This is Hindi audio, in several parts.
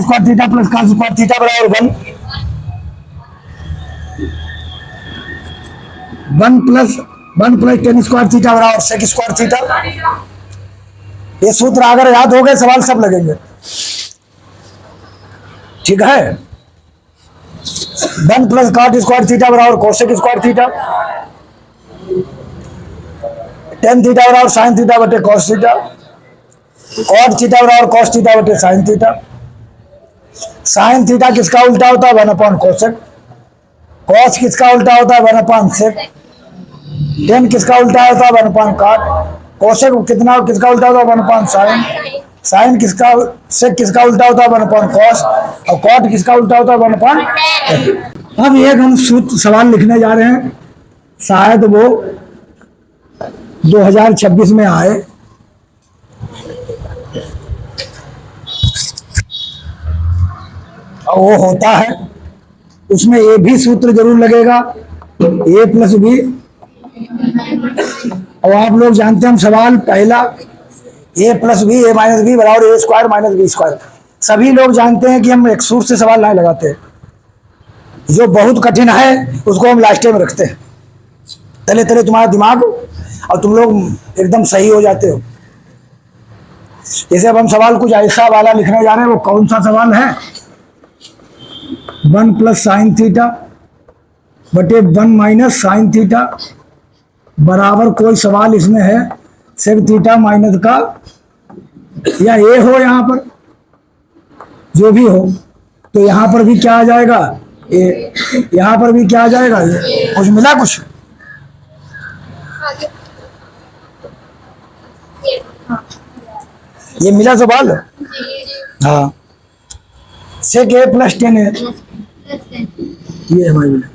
Square theta plus cos square theta बराबर 1 प्लस टेन स्क्वायर थीटा बराबर सेक स्क्वायर थीटा। ये सूत्र अगर याद हो गए सवाल सब लगेंगे। ठीक है। 1 प्लस कॉट स्क्वायर थीटा बराबर cosec square theta. Tan theta बराबर साइन थीटा बटे कॉस थीटा। कॉट थीटा बराबर कॉस थीटा बटे साइन थीटा। साइन थीटा किसका उल्टा होता है? 1/कोसेक। कॉस किसका उल्टा होता है? 1/सेक। टेन किसका उल्टा होता है? 1/कॉट। कोसेक कितना किसका उल्टा होता है? 1/साइन। साइन किसका सेक किसका उल्टा होता है? 1/कॉस। और कॉट किसका उल्टा होता है? 1/टेन। अब एक हम सूत्र सवाल लिखने जा रहे हैं, शायद वो 2026 में आए। और वो होता है, उसमें ए भी सूत्र जरूर लगेगा, ए प्लस बी। और आप लोग जानते हैं हम सवाल पहला ए प्लस बी ए माइनस बी बराबर ए स्क्वायर माइनस बी स्क्वायर। सभी लोग जानते हैं कि हम एक सूत्र से सवाल नहीं लगाते, जो बहुत कठिन है उसको हम लास्ट में रखते हैं, तले तले तुम्हारा दिमाग और तुम लोग एकदम सही हो जाते हो। जैसे अब हम सवाल कुछ ऐसा वाला लिखने जा रहे हैं, वो कौन सा सवाल है? 1 प्लस साइन थीटा बटे 1 माइनस साइन थीटा बराबर कोई सवाल इसमें है सेक थीटा माइनस का, या ए हो यहाँ पर जो भी हो, तो यहाँ पर भी क्या आ जाएगा? ए। यहाँ पर भी क्या आ जाएगा? ए। कुछ मिला कुछ? ये मिला सवाल? हाँ। सेक ए प्लस टेन है, ये हमारे मिला।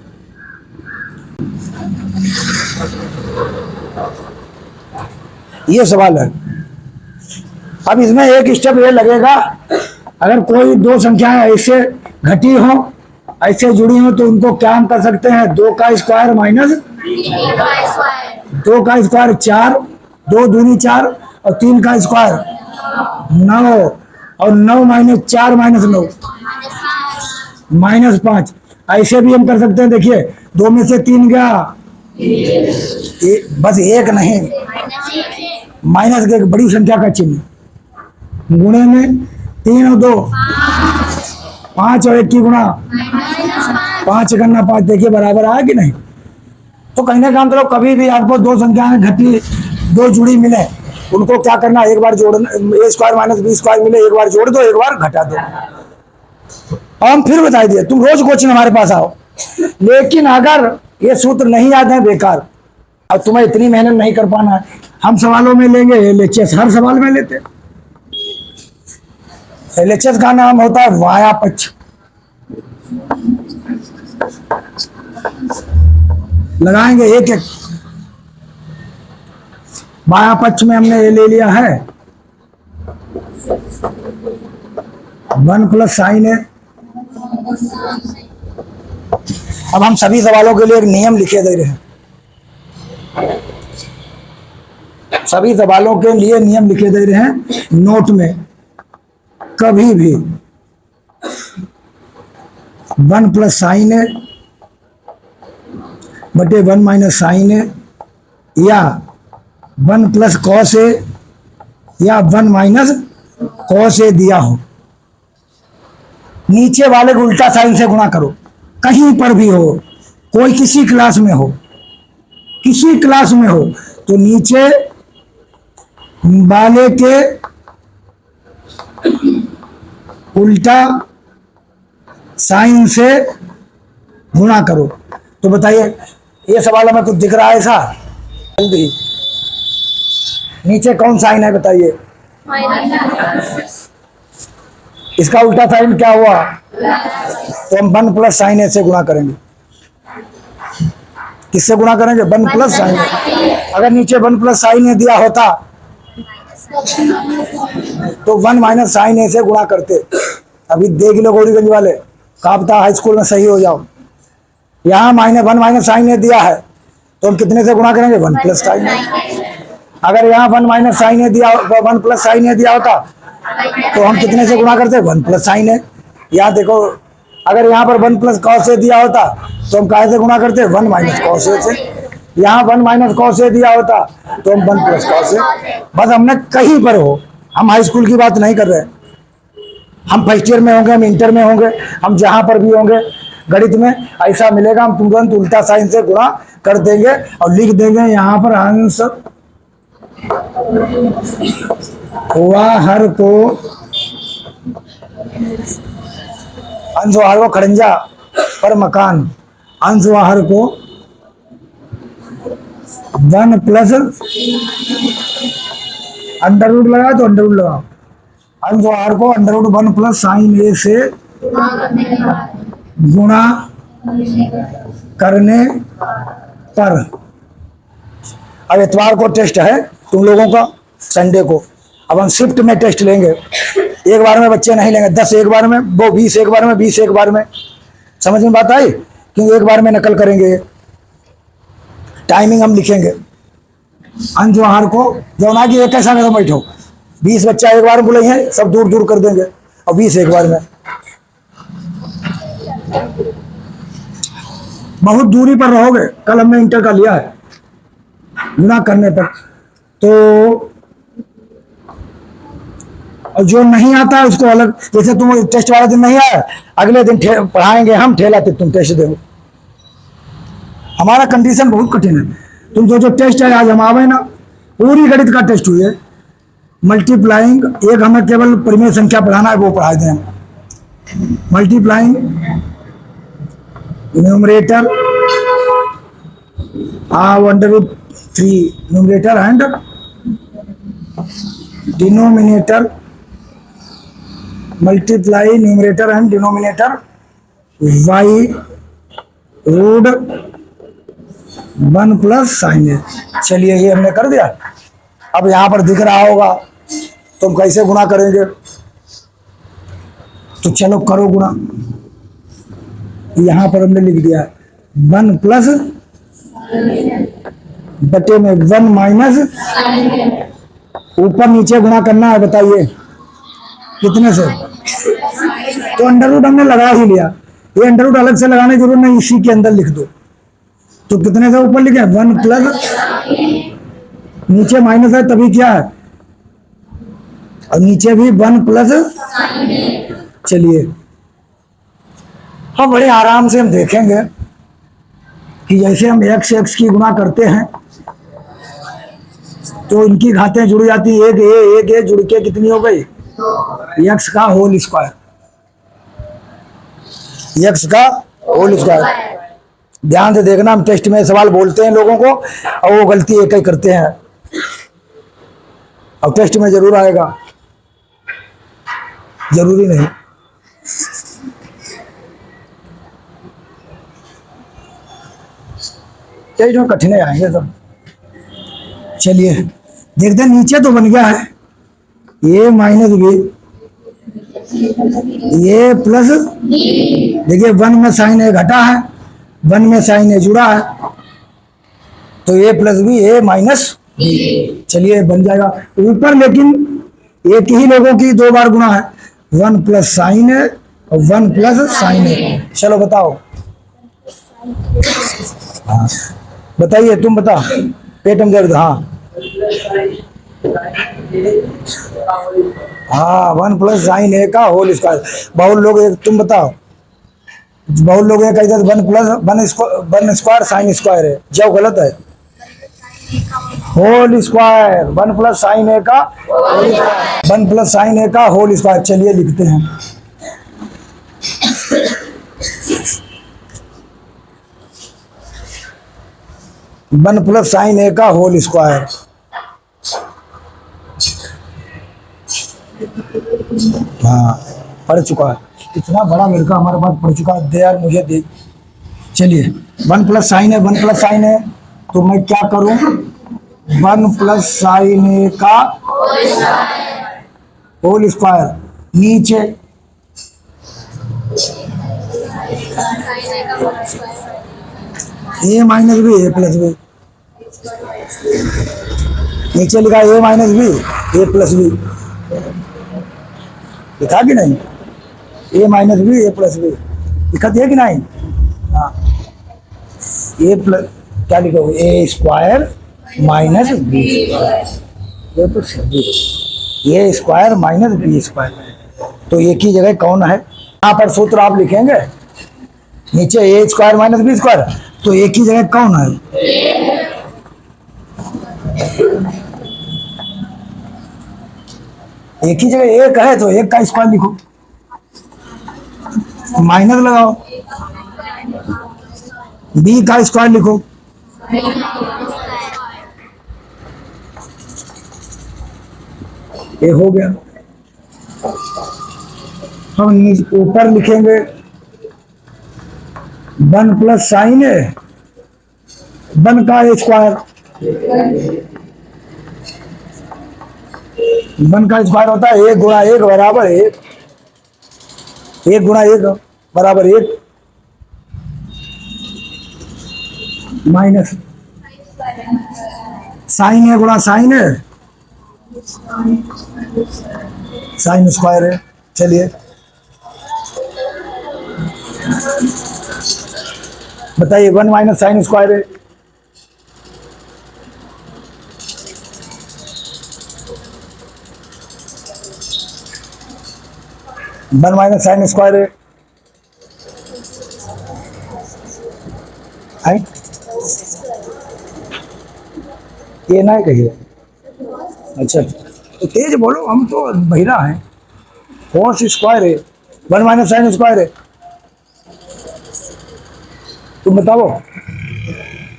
ये सवाल है। अब इसमें एक स्टेप ये लगेगा, अगर कोई दो संख्याएं ऐसे घटी हो, ऐसे जुड़ी हो, तो उनको क्या हम कर सकते हैं? 2 का स्क्वायर माइनस 2 का स्क्वायर 4, 2 दूनी 4, और 3 का स्क्वायर 9, और 9 माइनस 4 माइनस 9 -5। ऐसे भी हम कर सकते हैं। देखिए, 2 में से 3 गया, बस एक नहीं, माइनस के एक बड़ी संख्या का चिन्ह, गुणे में 3 और 2 5, और 1 की गुणा 5 करना 5। देखिए बराबर आया कि नहीं? तो कहने का मतलब कभी भी आपको दो संख्याएं घटी, दो जुड़ी मिले, उनको क्या करना? एक बार जोड़ना, ए स्क्वायर माइनस बी स्क्वायर मिले, एक बार जोड़ दो, एक बार घटा दो। और हम फिर बता दिए, तुम रोज कोचिंग हमारे पास आओ, लेकिन अगर ये सूत्र नहीं याद है बेकार, और तुम्हें इतनी मेहनत नहीं कर पाना है, हम सवालों में लेंगे एलएचएस, हर सवाल में लेते। एलएचएस का नाम होता है वाया पक्ष। लगाएंगे एक एक। वाया पक्ष में हमने ये ले लिया है 1 प्लस साइन है। अब हम सभी सवालों के लिए एक नियम लिखे दे रहे हैं, सभी सवालों के लिए नियम लिखे दे रहे हैं नोट में। कभी भी 1 प्लस साइन है बटे 1 माइनस साइन है, या 1 प्लस कॉस है, या 1 माइनस कॉस ए दिया हो, नीचे वाले को उल्टा साइन से गुणा करो। कहीं पर भी हो, कोई किसी क्लास में हो, किसी क्लास में हो, तो नीचे वाले के उल्टा साइन से गुणा करो। तो बताइए, ये सवाल हमें कुछ दिख रहा है ऐसा? जल्दी, नीचे कौन साइन है बताइए? इसका उल्टा साइन क्या हुआ? तो हम 1 प्लस साइन ए से गुणा करेंगे। किससे गुणा करेंगे? 1 प्लस साइन ए। अगर नीचे 1 प्लस साइन ए दिया होता तो 1 माइनस साइन ए से गुणा करते। अभी देख लो गौरीगंज वाले, काबता हाई स्कूल में सही हो जाओ। यहाँ -1 माइनस साइन ए दिया है, तो हम कितने से गुणा करेंगे? 1 प्लस साइन ए। अगर यहाँ 1 माइनस साइन ए दिया, 1 प्लस साइन ए दिया होता, तो हम कितने से गुणा करते? 1 प्लस साइन ए। यहाँ देखो, अगर यहाँ पर 1 प्लस कॉस ए दिया होता तो हम काहे से गुणा करते, 1 माइनस कॉस ए से। यहाँ 1 माइनस कॉस ए दिया होता तो हम 1 प्लस कॉस ए। बस हमने कहीं पर हो, हम हाई स्कूल की बात नहीं कर रहे, हम फर्स्ट ईयर में होंगे, हम इंटर में होंगे, हम जहां पर भी होंगे, गणित में ऐसा मिलेगा, हम तुरंत उल्टा साइन से गुणा कर देंगे और लिख देंगे यहाँ पर अंश वाहर को, अंश वाहर को खड़ंजा पर मकान, अंश वाहर को 1 प्लस अंडर रूट लगा तो अंडर रूट लगाओ, अंश वाहर को अंडर रूट 1 प्लस साइन ए से गुणा करने पर। अब इतवार को टेस्ट है तुम लोगों का, संडे को। अब हम शिफ्ट में टेस्ट लेंगे, एक बार में बच्चे नहीं लेंगे, 10 एक बार में, वो 20 एक बार में, 20 एक बार में। समझ में बात आई? क्योंकि एक बार में नकल करेंगे, टाइमिंग हम लिखेंगे। अंश वाहर को जो ना कि एक ऐसा कदम बैठो, 20 बच्चा एक बार में बुलाइए, सब दूर दूर कर देंगे, और 20 एक बार में। बहुत दूरी पर रहोगे, कल हमने इंटर का लिया है गुणा करने पर। तो और जो नहीं आता है उसको अलग, जैसे तुम टेस्ट वाला दिन नहीं आया, अगले दिन पढ़ाएंगे हम, ठेला ते तुम टेस्ट दो। हमारा कंडीशन बहुत कठिन है। तुम जो टेस्ट है आज हम आवे ना, पूरी गणित का टेस्ट हुई है, मल्टीप्लाइंग, एक हमें केवल परिमेय संख्या पढ़ाना है, वो पढ़ा दें हम। Multiplying numerator √3 numerator and denominator, multiply numerator and denominator y root 1 plus sine a. चलिए ये हमने कर दिया। अब यहां पर दिख रहा होगा तुम कैसे गुणा करेंगे, तो चलो करो गुणा। यहां पर हमने लिख दिया 1 प्लस बटे में 1 माइनस, ऊपर नीचे गुणा करना है, बताइए कितने से। तो अंडर रूट हमने लगा ही लिया, ये अंडर रूट अलग से लगाने की जरूरत नहीं, इसी के अंदर लिख दो। तो कितने से ऊपर लिखे, 1 प्लस, नीचे माइनस है तभी क्या है, और नीचे भी 1 प्लस। चलिए हाँ, बड़े आराम से हम देखेंगे कि जैसे हम x की गुणा करते हैं तो इनकी घातें जुड़ जाती, एक ए जुड़ के कितनी हो गई, x का होल स्क्वायर, x का होल स्क्वायर। ध्यान से देखना, हम टेस्ट में सवाल बोलते हैं लोगों को और वो गलती एक ही करते हैं, और टेस्ट में जरूर आएगा, जरूरी नहीं। टेस्ट में कठिन आएंगे सब। चलिए देखते हैं, नीचे तो बन गया है a माइनस बी, ये प्लस, देखिए 1 में साइन ए घटा है, 1 में साइन ए जुड़ा है, तो a plus B, a minus B. चलिए बन जाएगा ऊपर, लेकिन एक ही लोगों की 2 बार गुणा है, 1 प्लस साइन ए और 1 प्लस साइन ए। चलो बताओ, हाँ बताइए, तुम बता, पेट में दर्द, हाँ हाँ 1 प्लस साइन ए का होल स्क्वायर। बहुत लोग एक, तुम बताओ, बहुत लोग एक कहते 1 प्लस 1 स्क्वायर साइन स्क्वायर है, जो गलत है, होल स्क्वायर, 1 प्लस साइन ए का, 1 प्लस साइन ए का होल स्क्वायर। चलिए लिखते हैं, वन प्लस साइन ए का होल स्क्वायर। हाँ पढ़ चुका है, इतना बड़ा लड़का हमारे पास पढ़ चुका है, दे यार मुझे दे। चलिए 1 प्लस साइन है, 1 प्लस साइन है, तो मैं क्या करूं, 1 प्लस साइन ए का होल स्क्वायर, नीचे ए माइनस बी, ए प्लस बी, नीचे लिखा ए माइनस बी, ए प्लस बी, लिखा कि नहीं, ए माइनस बी ए प्लस बी दिक्कत है कि नहीं? हाँ, ए प्लस क्या लिखो, ए स्क्वायर माइनस बी स्क्वायर, ये तो सही है, ए स्क्वायर माइनस बी स्क्वायर। तो एक ही जगह कौन है, यहाँ पर सूत्र आप लिखेंगे नीचे ए स्क्वायर माइनस बी स्क्वायर, तो एक ही जगह कौन है? एक ही जगह एक है तो एक का स्क्वायर लिखो, माइनस लगाओ, बी का स्क्वायर लिखो, ये हो गया। हम ऊपर लिखेंगे 1 प्लस साइन है 1 का स्क्वायर, 1 का स्क्वायर होता है 1 गुणा 1 बराबर 1, 1 गुणा 1 बराबर 1, माइनस साइन है गुणा साइन है, साइन स्क्वायर है। चलिए बताइए 1 माइनस साइन स्क्वायर है, वन माइनस साइन स्क्वायर है, ये ना कहिए। अच्छा तो तेज बोलो, हम तो बहिरा हैं। कौन सी स्क्वायर है, 1 माइनस साइन स्क्वायर है, तुम बताओ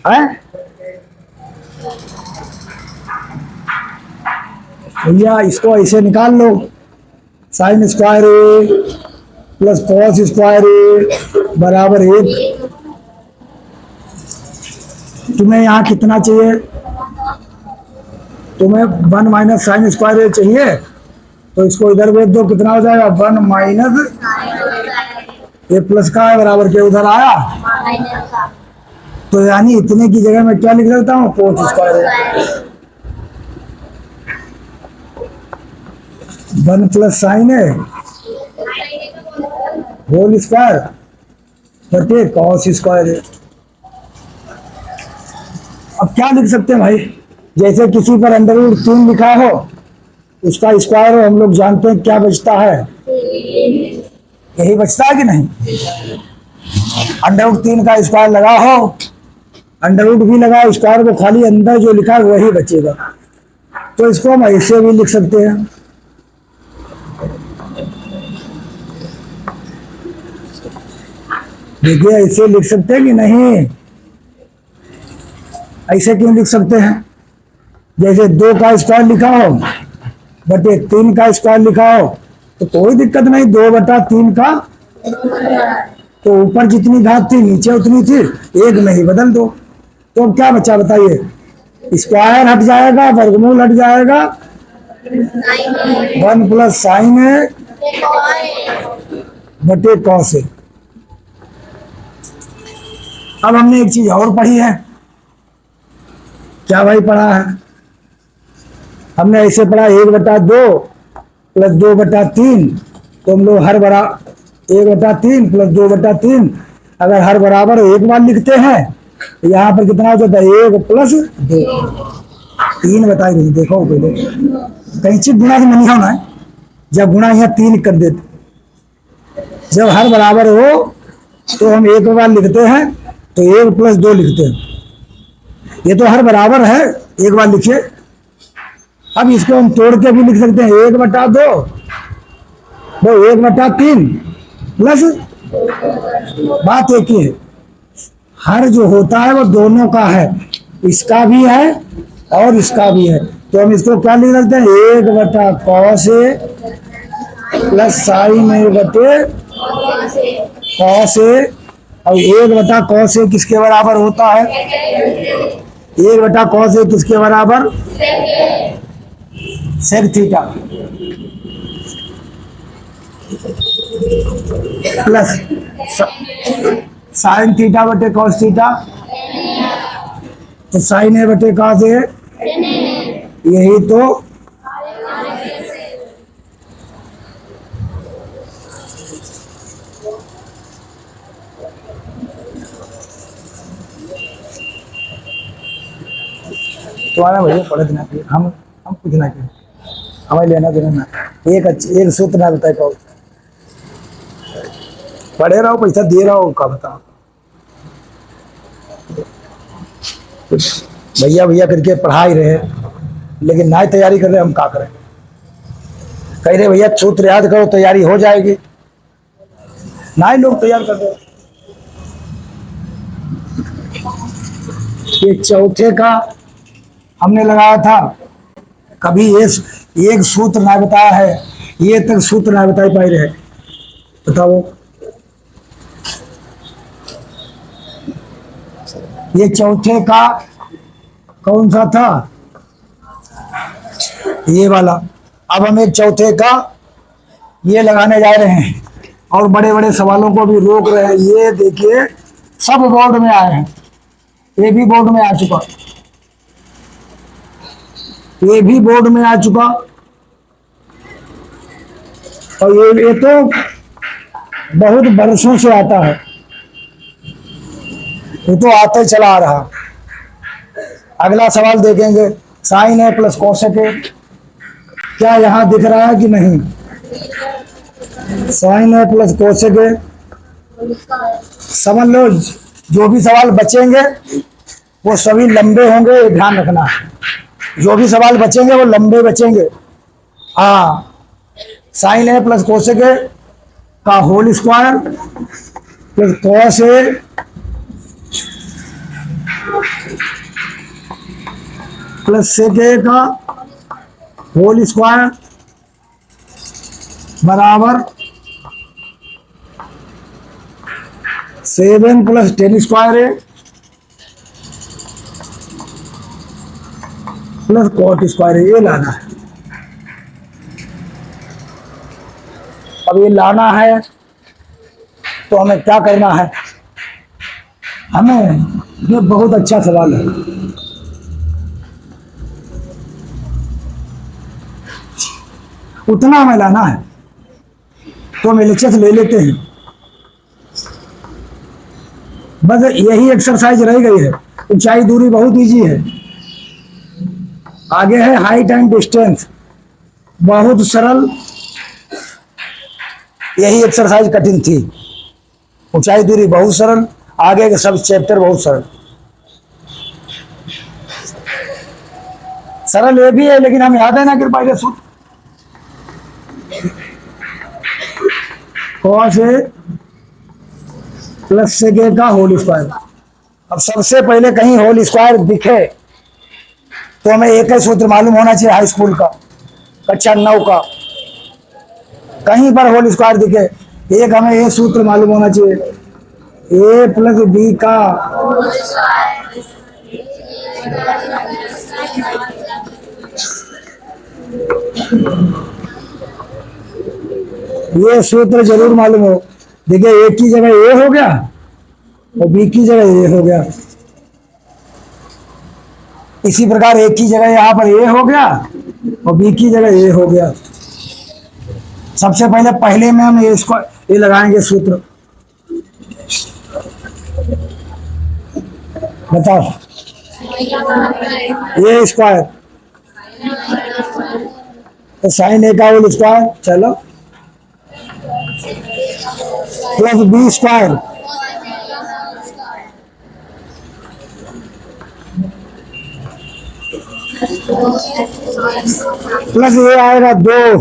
हैं? भैया इसको ऐसे निकाल लो, साइन स्क्वायर ए प्लस कॉस स्क्वायर ए बराबर 1। तुम्हें यहाँ कितना चाहिए, तुम्हें 1 माइनस साइन स्क्वायर ए चाहिए, तो इसको इधर भेज दो, कितना हो जाएगा 1 माइनस ए प्लस का है बराबर के उधर आया, तो यानी इतने की जगह मैं क्या लिख सकता हूँ, कोस स्क्वायर है, 1 प्लस साइन है होल स्क्वायर बटे कॉस स्क्वायर है। अब क्या लिख सकते हैं भाई, जैसे किसी पर अंडर रूट 3 लिखा हो, उसका स्क्वायर हम लोग जानते हैं क्या बचता है, यही बचता है कि नहीं? अंडर रूट 3 का स्क्वायर लगा हो, अंडर रूट भी लगा, स्क्वायर को खाली अंदर जो लिखा है वही बचेगा, तो इसको हम ऐसे भी लिख सकते हैं। देखिए ऐसे लिख सकते हैं कि नहीं, ऐसे क्यों लिख सकते हैं, जैसे 2 का स्क्वायर लिखा हो बटे 3 का स्क्वायर लिखा हो, तो कोई दिक्कत नहीं, 2 बटा 3 का, तो ऊपर जितनी घात थी नीचे उतनी थी, 1 में ही बदल दो, तो अब क्या बचा बताइए, स्क्वायर हट जाएगा, वर्गमूल हट जाएगा, 1 प्लस साइन है बटे कॉस है। अब हमने एक चीज और पढ़ी है, क्या भाई पढ़ा है, हमने ऐसे पढ़ा 1/2 प्लस 2/3, तो हम लोग हर बरा 1/3 प्लस 2/3 अगर हर बराबर एक बार लिखते हैं तो यहाँ पर कितना हो जाता है, 1 प्लस 2, 3 बताई नहीं, देखो पहले कहीं चिप गुणा की नहीं होना है, जब गुणा यहाँ 3 कर देते, जब हर बराबर हो तो हम एक बार लिखते हैं, तो 1 प्लस 2 लिखते हैं, ये तो हर बराबर है, एक बार लिखिए। अब इसको हम तोड़ के भी लिख सकते हैं, 1/2 वो 1/3 प्लस, बात एक ही है, हर जो होता है वो दोनों का है, इसका भी है और इसका भी है, तो हम इसको क्या लिख सकते हैं, 1/cos प्लस साइन ए बटे कॉस ए, और 1/cos ए किसके बराबर होता है, 1/cos ए किसके बराबर, sec theta plus sine theta बटे कॉस थीटा, तो साइन ए बटे कॉस ए, यही तो तुम्हारा भैया पढ़ देना चाहिए, हम कुछ ना करें, हमें लेना देना ना। एक सूत्र ना बताए पाओ, पढ़े रहो पैसा दे रहा हो का बताओ। भैया भैया करके पढ़ा ही रहे, लेकिन ना ही तैयारी कर रहे, हम क्या करें। कह रहे भैया सूत्र याद करो तैयारी हो जाएगी, ना ही लोग तैयार कर रहे। ये चौथे का हमने लगाया था, कभी एक सूत्र ना बताया है, ये तक सूत्र ना बता पाए रहे, बताओ। ये चौथे का कौन सा था, ये वाला। अब हम एक चौथे का ये लगाने जा रहे हैं, और बड़े बड़े सवालों को भी रोक रहे हैं। ये देखिए सब बोर्ड में आए हैं, ये भी बोर्ड में आ चुका, ये भी बोर्ड में आ चुका, और ये तो बहुत बरसों से आता है, ये तो आता ही चला आ रहा। अगला सवाल देखेंगे, साइन है प्लस कोसेक है, क्या यहां दिख रहा है कि नहीं। साइन है प्लस कोसेक है, समझ लो जो भी सवाल बचेंगे वो सभी लंबे होंगे, ये ध्यान रखना है। जो भी सवाल बचेंगे वो लंबे बचेंगे। हाँ, साइन है प्लस कोसेक है का होल स्क्वायर प्लस कॉस है प्लस सेक ए का होल स्क्वायर बराबर 7 प्लस 10 स्क्वायर है प्लस कॉट स्क्वायर है। ये लाना है। अब ये लाना है तो हमें क्या करना है, हमें, ये बहुत अच्छा सवाल है। उतना हमें लाना है तो हम एलएचएस ले लेते हैं, बस यही एक्सरसाइज रह गई है। ऊंचाई दूरी बहुत इजी है, आगे है हाइट एंड डिस्टेंस, बहुत सरल। यही एक्सरसाइज कठिन थी, ऊंचाई दूरी बहुत सरल, आगे के सब चैप्टर बहुत सरल। सरल ये भी है लेकिन हम याद है ना कि पहले सूत्र कॉस ए प्लस सेक ए का होल स्क्वायर। अब सबसे पहले कहीं होल स्क्वायर दिखे तो हमें एक ही सूत्र मालूम होना चाहिए, हाई स्कूल का, कक्षा 9 का। कहीं पर होल स्क्वायर दिखे एक हमें ये सूत्र मालूम होना चाहिए, ए प्लस बी का ये सूत्र जरूर मालूम हो। देखिए ए की जगह ए हो गया और बी की जगह ए हो गया, इसी प्रकार ए की जगह यहां पर ए हो गया और बी की जगह ए हो गया। सबसे पहले में हम इसको ये लगाएंगे सूत्र, बताओ। ए स्क्वायर तो साइन ए का होल स्क्वायर, चलो, प्लस बी स्क्वायर प्लस ये आएगा 2,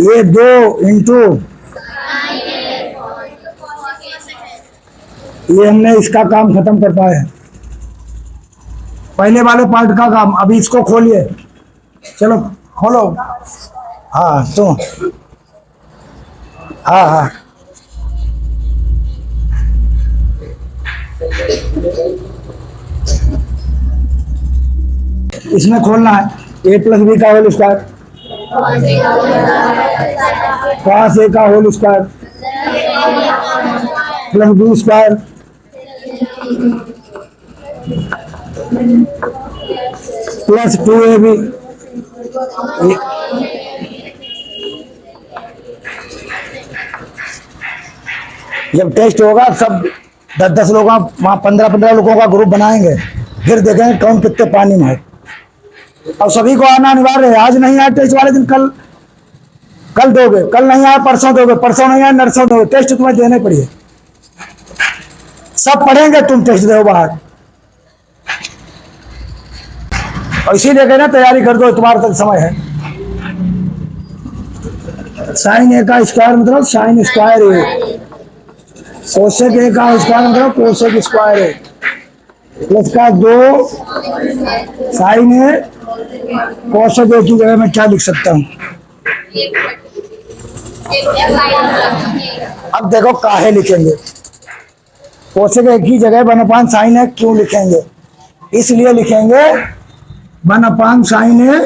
ये 2 इंटू ये, हमने इसका काम खत्म कर पाए, पहले वाले पार्ट का काम। अभी इसको खोलिए, चलो खोलो। हाँ तो हाँ हाँ इसमें खोलना है, ए प्लस बी का होल स्क्वायर, कॉस ए का whole square plus B square plus 2ab जब टेस्ट होगा सब 10-10 लोगों का, 15-15 लोगों का ग्रुप बनाएंगे, फिर देखेंगे कौन कितने पानी में है। और सभी को आना अनिवार्य है। आज नहीं आए टेस्ट वाले दिन कल कल दोगे, कल नहीं आए परसों दोगे, परसों नहीं आए नरसों दोगे, टेस्ट तुम्हें देने पड़िए। सब पढ़ेंगे, तुम टेस्ट दो बाहर। और इसीलिए कहना तैयारी कर दो, तुम्हारे तक समय है। साइन ए का स्क्वायर मतलब साइन स्क्वायर ए, कोसेक ए का स्क्वायर मतलब कोसेक स्क्वायर ए, प्लस का 2 साइन ए कोसेक ए की जगह मैं क्या लिख सकता हूँ? अब देखो काहे लिखेंगे, कोसेक ए की जगह 1/, साइन ए क्यों लिखेंगे? इसलिए लिखेंगे 1/, साइन ए,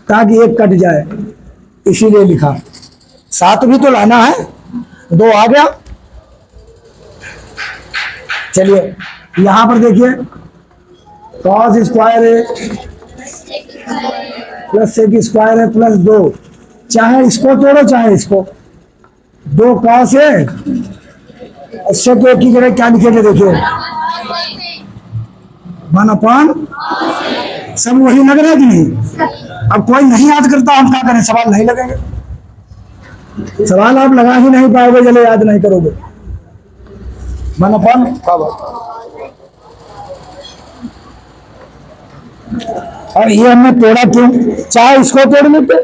ताकि एक कट जाए, इसीलिए लिखा। 7 भी तो लाना है, 2 आ गया। चलिए यहां पर देखिए, कॉस स्क्वायर है प्लस सेक स्क्वायर है प्लस 2, चाहे इसको तोड़ो चाहे इसको, 2 कॉस है, सेक की जगह क्या लिखेंगे? देखिए 1/, सब वही लग रहा है कि नहीं? अब कोई नहीं याद करता, हम क्या करें? सवाल नहीं लगेंगे, सवाल आप लगा ही नहीं पाओगे, चले याद नहीं करोगे। 1/, और ये हमने तोड़ा क्यों? चाहे इसको तोड़ लेते,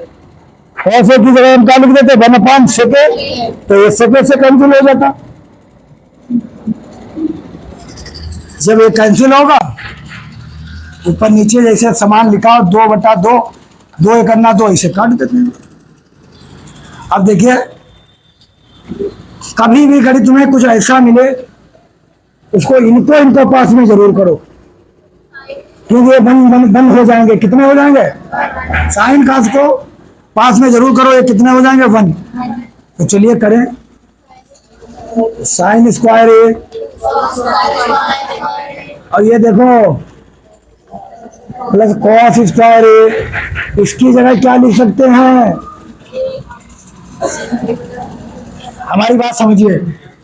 ऐसे की जगह हम क्या लिख देते? 1/, सेके, तो ये सेके से कैंसिल हो जाता। जब ये कैंसिल होगा, ऊपर नीचे जैसे समान लिखा हो, 2/2, 2 1 करना 2, इसे काट देते हैं। अब देखिए, कभी भी गणित में कुछ ऐसा मिले, उसको इनको पास में जरूर करो, क्योंकि ये बंद हो जाएंगे। कितने हो जाएंगे? साइन कास को पास में जरूर करो, ये कितने हो जाएंगे? 1। तो चलिए करें, साइन स्क्वायर ए, और ये देखो प्लस कॉस स्क्वायर ए, इसकी जगह क्या लिख सकते हैं? हमारी बात समझिए,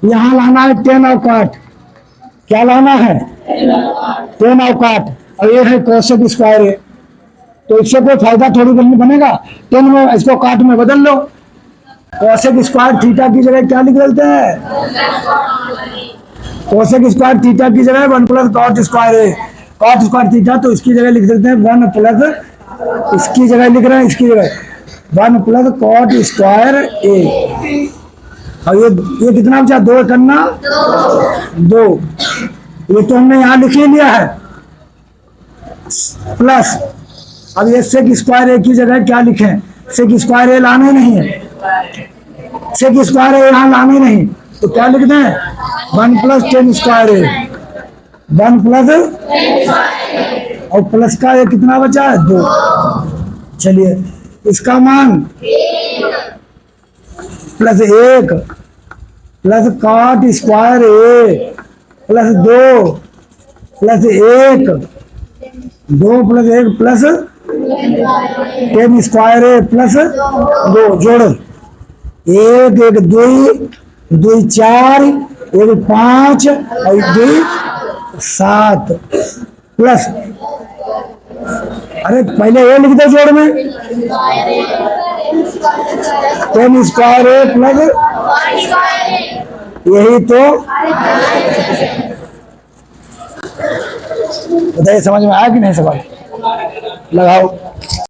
यहां लाना है 10 अवकाट। क्या लाना है? 10 अवकाट, और ये है कोसेक स्क्वायर ए, तो इससे कोई फायदा थोड़ी बनेगा। 10 में इसको काट में बदल लो, कोसेक स्क्वायर थीटा की जगह क्या लिख देते हैं? कोसेक स्क्वायर थीटा की जगह 1 + कॉट स्क्वायर ए, कॉट स्क्वायर थीटा, तो इसकी जगह लिख देते हैं 1 + इसकी जगह लिख रहे हैं, इसकी जगह 1 + कॉट स्क्वायर ए। और ये कितना बचा? 2 करना 2, ये तो हमने यहाँ लिख ही लिया है, प्लस अब ये सेक स्क्वायर ए की जगह क्या लिखें? सेक स्क्वायर ए लाना ही नहीं है, सेक स्क्वायर ए यहाँ लाना ही नहीं, तो क्या लिख दें? 1 + 10 स्क्वायर ए, 1 + और प्लस का ये कितना बचा है? 2। चलिए इसका मान +1 प्लस कॉट स्क्वायर ए प्लस 2 प्लस 1, 2 + 1 प्लस 10 स्क्वायर ए प्लस 2, जोड़ो 1 1 2 2 4 1 5 और 2 7 प्लस, अरे पहले ये लिख दो जोड़ में, 10 स्क्वायर ए प्लस, यही तो। बताइए समझ में आया कि नहीं? सवाल लगाओ।